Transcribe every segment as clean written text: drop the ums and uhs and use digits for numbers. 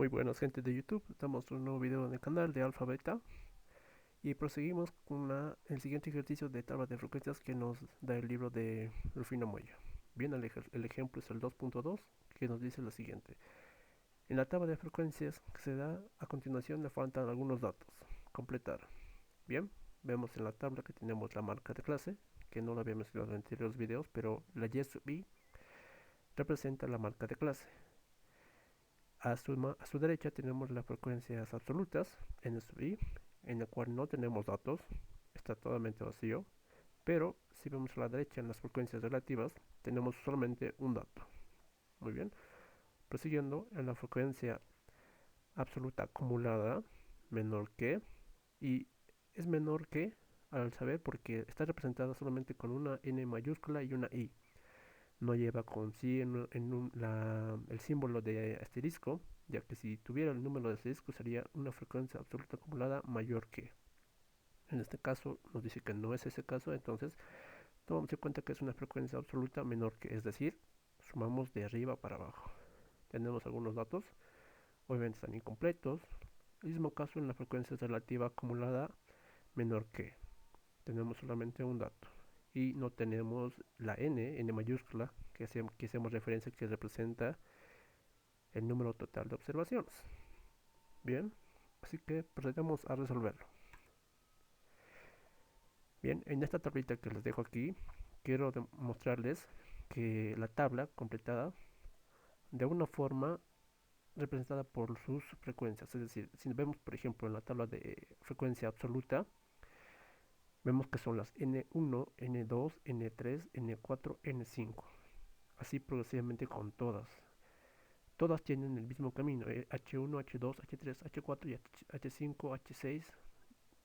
Muy buenas gente de YouTube, estamos en un nuevo video en el canal de Alfa Beta y proseguimos con el siguiente ejercicio de tabla de frecuencias que nos da el libro de Rufino Moya. Bien, el ejemplo es el 2.2 que nos dice lo siguiente. En la tabla de frecuencias que se da a continuación le faltan algunos datos. Completar. Bien, vemos en la tabla que tenemos la marca de clase, que no lo había mencionado en anteriores videos, pero la Y sub i representa la marca de clase. A su derecha tenemos las frecuencias absolutas, n sub i, en el cual no tenemos datos, está totalmente vacío, pero si vemos a la derecha en las frecuencias relativas, tenemos solamente un dato. Muy bien, prosiguiendo en la frecuencia absoluta acumulada, menor que, y es menor que al saber porque está representada solamente con una n mayúscula y una i. No lleva con sí el símbolo de asterisco, ya que si tuviera el número de asterisco sería una frecuencia absoluta acumulada mayor que. En este caso nos dice que no es ese caso, entonces tomamos en cuenta que es una frecuencia absoluta menor que, es decir, sumamos de arriba para abajo. Tenemos algunos datos, obviamente están incompletos. El mismo caso en la frecuencia relativa acumulada menor que. Tenemos solamente un dato y no tenemos la n mayúscula que hacemos referencia que representa el número total de observaciones. Bien, así que procedemos a resolverlo. Bien, en esta tablita que les dejo aquí, quiero mostrarles que la tabla completada de una forma representada por sus frecuencias. Es decir, si vemos por ejemplo en la tabla de frecuencia absoluta, vemos que son las N1, N2, N3, N4, N5. Así progresivamente con todas. Todas tienen el mismo camino, H1, H2, H3, H4 y H5, H6,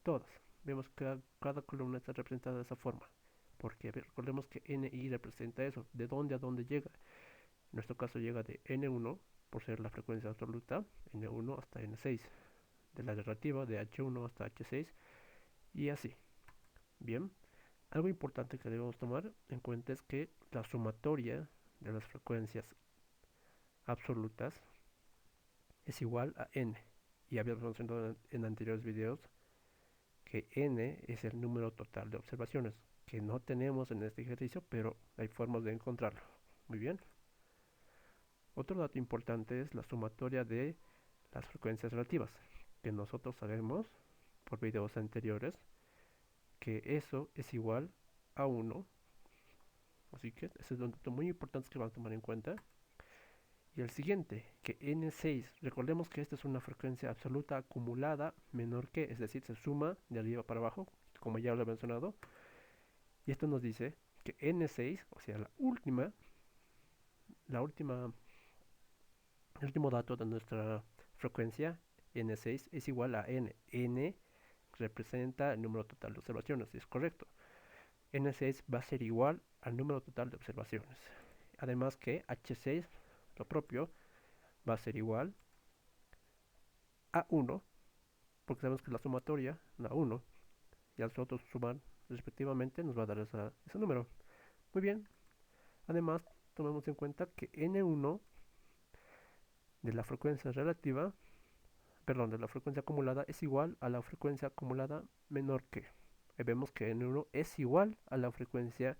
todas. Vemos que cada columna está representada de esa forma, porque recordemos que NI representa eso, de dónde a dónde llega. En nuestro caso llega de N1, por ser la frecuencia absoluta, N1 hasta N6, de la relativa de H1 hasta H6 y así. Bien, algo importante que debemos tomar en cuenta es que la sumatoria de las frecuencias absolutas es igual a n. Y habíamos mencionado en anteriores videos que n es el número total de observaciones, que no tenemos en este ejercicio, pero hay formas de encontrarlo. Muy bien. Otro dato importante es la sumatoria de las frecuencias relativas, que nosotros sabemos por videos anteriores que eso es igual a 1. Así que ese es un dato muy importante que van a tomar en cuenta. Y el siguiente, que N6, recordemos que esta es una frecuencia absoluta acumulada menor que, es decir, se suma de arriba para abajo, como ya lo he mencionado. Y esto nos dice que N6, o sea, la última, el último dato de nuestra frecuencia, N6, es igual a N. N representa el número total de observaciones, es correcto. N6 va a ser igual al número total de observaciones. Además que H6, lo propio, va a ser igual a 1, porque sabemos que la sumatoria da 1, y al nosotros sumar respectivamente nos va a dar ese número. Muy bien, además tomemos en cuenta que N1 de la frecuencia relativa, perdón, de la frecuencia acumulada es igual a la frecuencia acumulada menor que. Ahí vemos que N1 es igual a la frecuencia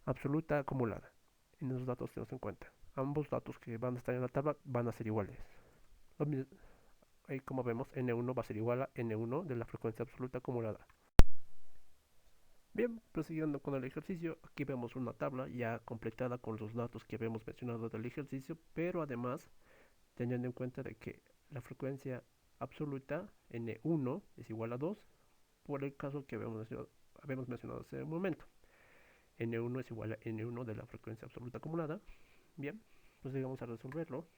absoluta acumulada. En esos datos tenemos en cuenta. Ambos datos que van a estar en la tabla van a ser iguales. Ahí como vemos, N1 va a ser igual a N1 de la frecuencia absoluta acumulada. Bien, prosiguiendo con el ejercicio, aquí vemos una tabla ya completada con los datos que habíamos mencionado del ejercicio, pero además teniendo en cuenta de que la frecuencia absoluta N1 es igual a 2 por el caso que habíamos mencionado hace un momento. N1 es igual a N1 de la frecuencia absoluta acumulada. Bien, pues digamos a resolverlo.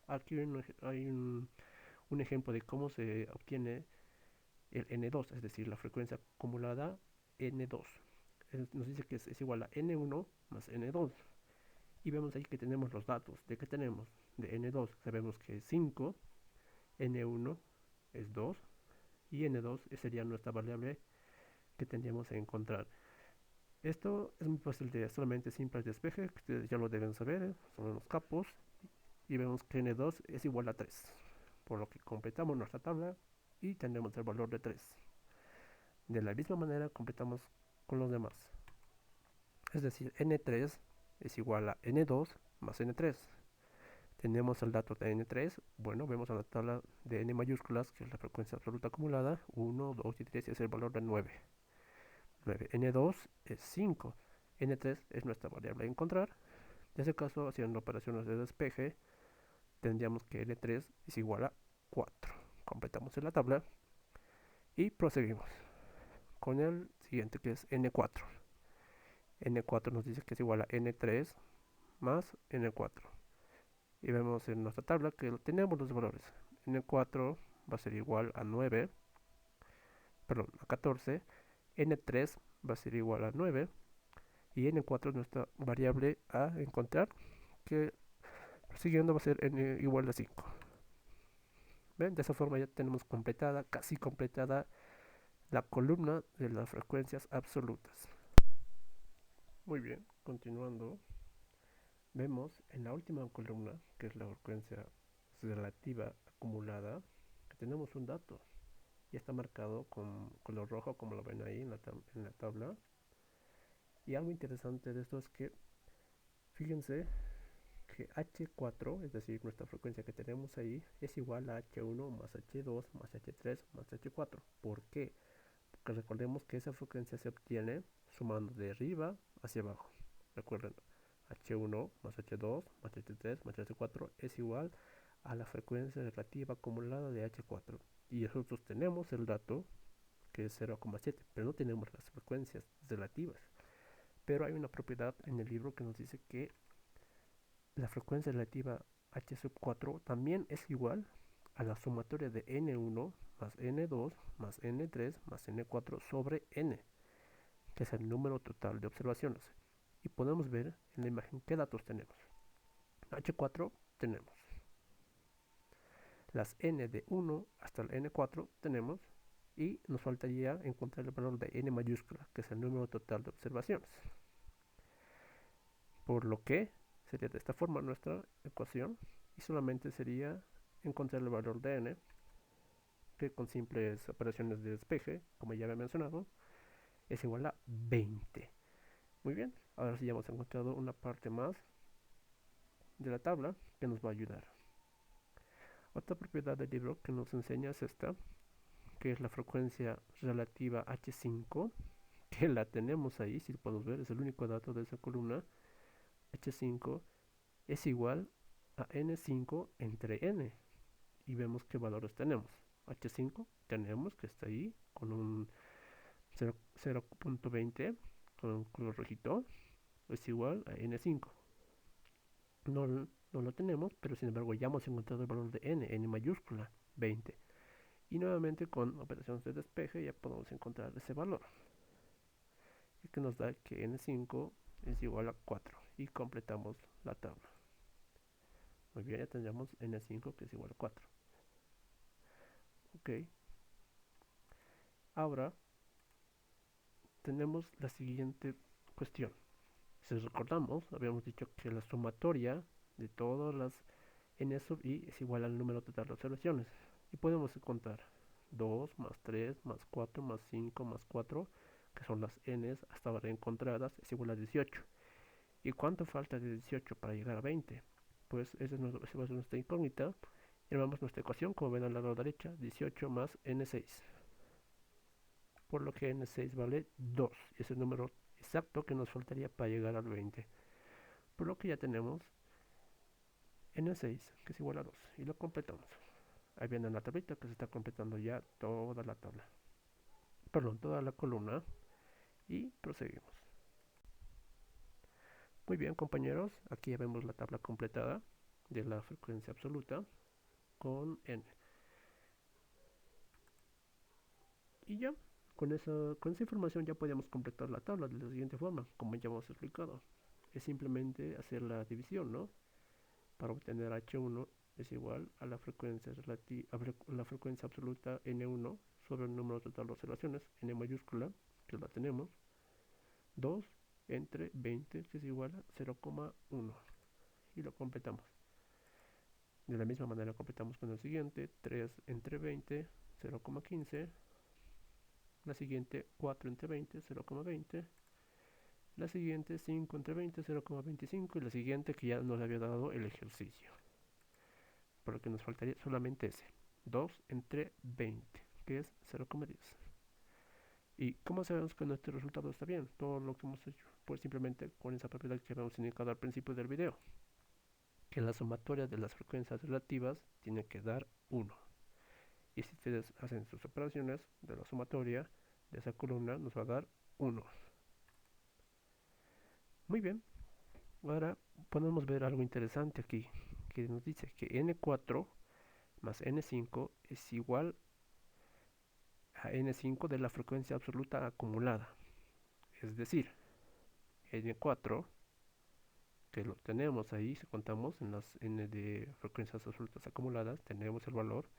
Aquí hay un ejemplo de cómo se obtiene el N2, es decir, la frecuencia acumulada N2. Nos dice que es igual a N1 más N2. Y vemos ahí que tenemos los datos. ¿De qué tenemos? De N2 sabemos que es 5, N1 es 2 y N2 sería nuestra variable que tendríamos que encontrar. Esto es muy fácil de solamente simple despeje, que ustedes ya lo deben saber, son los capos. Y vemos que N2 es igual a 3. por lo que completamos nuestra tabla y tendremos el valor de 3. De la misma manera completamos con los demás. Es decir, n3 es igual a n2 más n3. Tenemos el dato de n3, bueno, vemos en la tabla de n mayúsculas, que es la frecuencia absoluta acumulada, 1, 2 y 3 es el valor de 9. N2 es 5, n3 es nuestra variable a encontrar. En este caso, haciendo operaciones de despeje, tendríamos que n3 es igual a 4. Completamos en la tabla y proseguimos con el siguiente, que es n4. n4 nos dice que es igual a n3 más n4. Y vemos en nuestra tabla que tenemos los valores. n4 va a ser igual a 9, perdón, a 14, n3 va a ser igual a 9 y n4 es nuestra variable a encontrar, que siguiendo va a ser n igual a 5. ¿Ven? De esa forma ya tenemos completada, casi completada, la columna de las frecuencias absolutas. Muy bien, continuando, vemos en la última columna, que es la frecuencia relativa acumulada, que tenemos un dato. Ya está marcado con color rojo, como lo ven ahí en la tabla. Y algo interesante de esto es que, fíjense que H4, es decir, nuestra frecuencia que tenemos ahí, es igual a H1 más H2 más H3 más H4. ¿Por qué? Porque recordemos que esa frecuencia se obtiene sumando de arriba hacia abajo. Recuerden, H1 más H2 más H3 más H4 es igual a la frecuencia relativa acumulada de H4. Y nosotros tenemos el dato que es 0,7, pero no tenemos las frecuencias relativas. Pero hay una propiedad en el libro que nos dice que la frecuencia relativa h sub 4 también es igual a la sumatoria de n1 más n2 más n3 más n4 sobre n, que es el número total de observaciones. Y podemos ver en la imagen qué datos tenemos. H4 tenemos. Las n de 1 hasta el n4 tenemos. Y nos faltaría encontrar el valor de n mayúscula, que es el número total de observaciones. Por lo que sería de esta forma nuestra ecuación, y solamente sería encontrar el valor de n, que con simples operaciones de despeje, como ya había mencionado, es igual a 20. Muy bien, ahora sí ya hemos encontrado una parte más de la tabla que nos va a ayudar. Otra propiedad del libro que nos enseña es esta, que es la frecuencia relativa H5, que la tenemos ahí, si podemos ver, es el único dato de esa columna. H5 es igual a N5 entre N, y vemos qué valores tenemos. H5 tenemos que está ahí con un 0.20 con un color rojito, es igual a N5. No lo tenemos, pero sin embargo ya hemos encontrado el valor de N mayúscula, 20. Y nuevamente con operaciones de despeje ya podemos encontrar ese valor, y que nos da que N5 es igual a 4, y completamos la tabla. Muy bien, ya tendríamos N5 que es igual a 4. Ok. Ahora tenemos la siguiente cuestión. Si recordamos, habíamos dicho que la sumatoria de todas las n sub i es igual al número total de observaciones. Y podemos contar 2 más 3 más 4 más 5 más 4, que son las n hasta ahora encontradas, es igual a 18. ¿Y cuánto falta de 18 para llegar a 20? Pues esa es nuestra incógnita. Y vamos nuestra ecuación, como ven al lado derecha, 18 más n6. Por lo que n6 vale 2. Y es el número exacto que nos faltaría para llegar al 20. Por lo que ya tenemos n6, que es igual a 2. Y lo completamos. Ahí viene la tablita que se está completando ya toda la tabla. Perdón, toda la columna. Y proseguimos. Muy bien, compañeros. Aquí ya vemos la tabla completada de la frecuencia absoluta con n. Y ya, con esa información ya podemos completar la tabla de la siguiente forma, como ya hemos explicado. Es simplemente hacer la división, ¿no? Para obtener H1 es igual a la frecuencia la frecuencia absoluta N1 sobre el número total de observaciones, N mayúscula, que la tenemos, 2 entre 20, que es igual a 0,1. Y lo completamos. De la misma manera completamos con el siguiente, 3 entre 20, 0,15. La siguiente, 4 entre 20, 0,20. La siguiente, 5 entre 20, 0,25. Y la siguiente que ya nos había dado el ejercicio. Por lo que nos faltaría solamente ese, 2 entre 20, que es 0,10. ¿Y cómo sabemos que nuestro resultado está bien? Todo lo que hemos hecho, pues simplemente con esa propiedad que habíamos indicado al principio del video, que la sumatoria de las frecuencias relativas tiene que dar 1. Y si ustedes hacen sus operaciones de la sumatoria de esa columna, nos va a dar 1. Muy bien, ahora podemos ver algo interesante aquí, que nos dice que n4 más n5 es igual a n5 de la frecuencia absoluta acumulada. Es decir, n4, que lo tenemos ahí, si contamos en las n de frecuencias absolutas acumuladas, tenemos el valor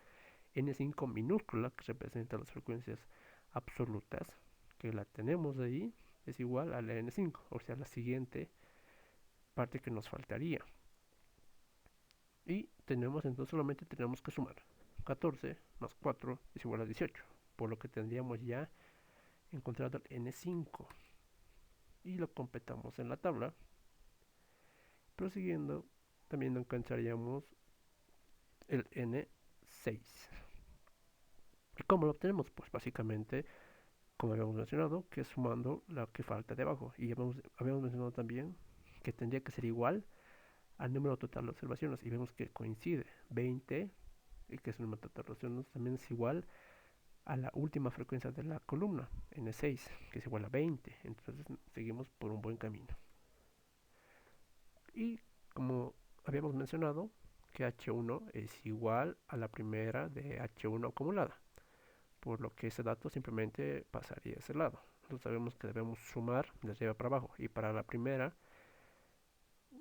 n5 minúscula, que representa las frecuencias absolutas, que la tenemos ahí, es igual a la n5, o sea, la siguiente parte que nos faltaría. Y tenemos, entonces solamente tenemos que sumar 14 más 4 es igual a 18, por lo que tendríamos ya encontrado el n5 y lo completamos en la tabla. Prosiguiendo, también encontraríamos el n6. ¿Y cómo lo obtenemos? Pues básicamente, como habíamos mencionado, que es sumando la que falta de abajo. Y habíamos mencionado también que tendría que ser igual al número total de observaciones. Y vemos que coincide. 20, y que es el número total de observaciones, también es igual a la última frecuencia de la columna, n6, que es igual a 20. Entonces seguimos por un buen camino. Y como habíamos mencionado, que H1 es igual a la primera de H1 acumulada, por lo que ese dato simplemente pasaría a ese lado. Entonces sabemos que debemos sumar de arriba para abajo, y para la primera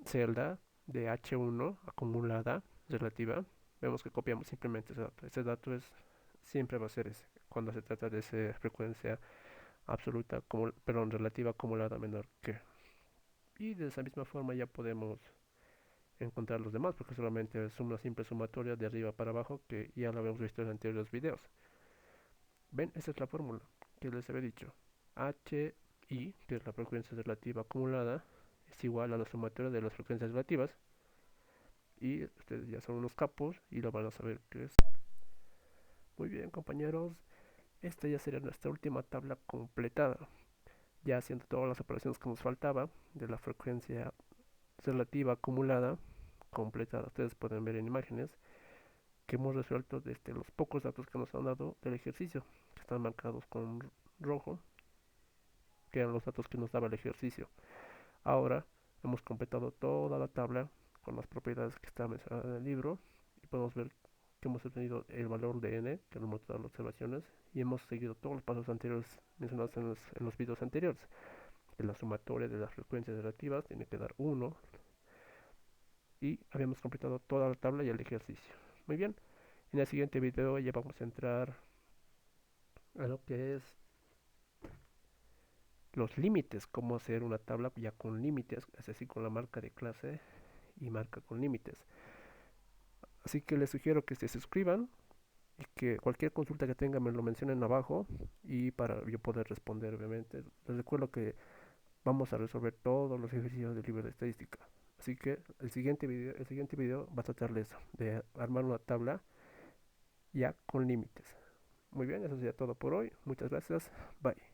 celda de H1 acumulada relativa, vemos que copiamos simplemente ese dato. Ese dato siempre va a ser ese, cuando se trata de esa frecuencia absoluta, perdón, relativa acumulada menor que. Y de esa misma forma ya podemos encontrar los demás, porque solamente es una simple sumatoria de arriba para abajo, que ya lo habíamos visto en anteriores videos. Ven, esa es la fórmula que les había dicho. HI, que es la frecuencia relativa acumulada, es igual a la sumatoria de las frecuencias relativas. Y ustedes ya son unos capos y lo van a saber qué es. Muy bien, compañeros, esta ya sería nuestra última tabla completada, ya haciendo todas las operaciones que nos faltaba de la frecuencia relativa acumulada completada. Ustedes pueden ver en imágenes que hemos resuelto desde los pocos datos que nos han dado del ejercicio, que están marcados con rojo, que eran los datos que nos daba el ejercicio. Ahora hemos completado toda la tabla con las propiedades que están mencionadas en el libro, y podemos ver que hemos obtenido el valor de n, que es el número total de observaciones, y hemos seguido todos los pasos anteriores mencionados en los videos anteriores. Que la sumatoria de las frecuencias relativas tiene que dar 1, y habíamos completado toda la tabla y el ejercicio. Muy bien, en el siguiente video ya vamos a entrar a lo que es los límites, cómo hacer una tabla ya con límites, es decir, con la marca de clase y marca con límites. Así que les sugiero que se suscriban y que cualquier consulta que tengan me lo mencionen abajo, y para yo poder responder, obviamente. Les recuerdo que vamos a resolver todos los ejercicios del libro de estadística. Así que el siguiente video va a tratar de eso, de armar una tabla ya con límites. Muy bien, eso sería todo por hoy. Muchas gracias. Bye.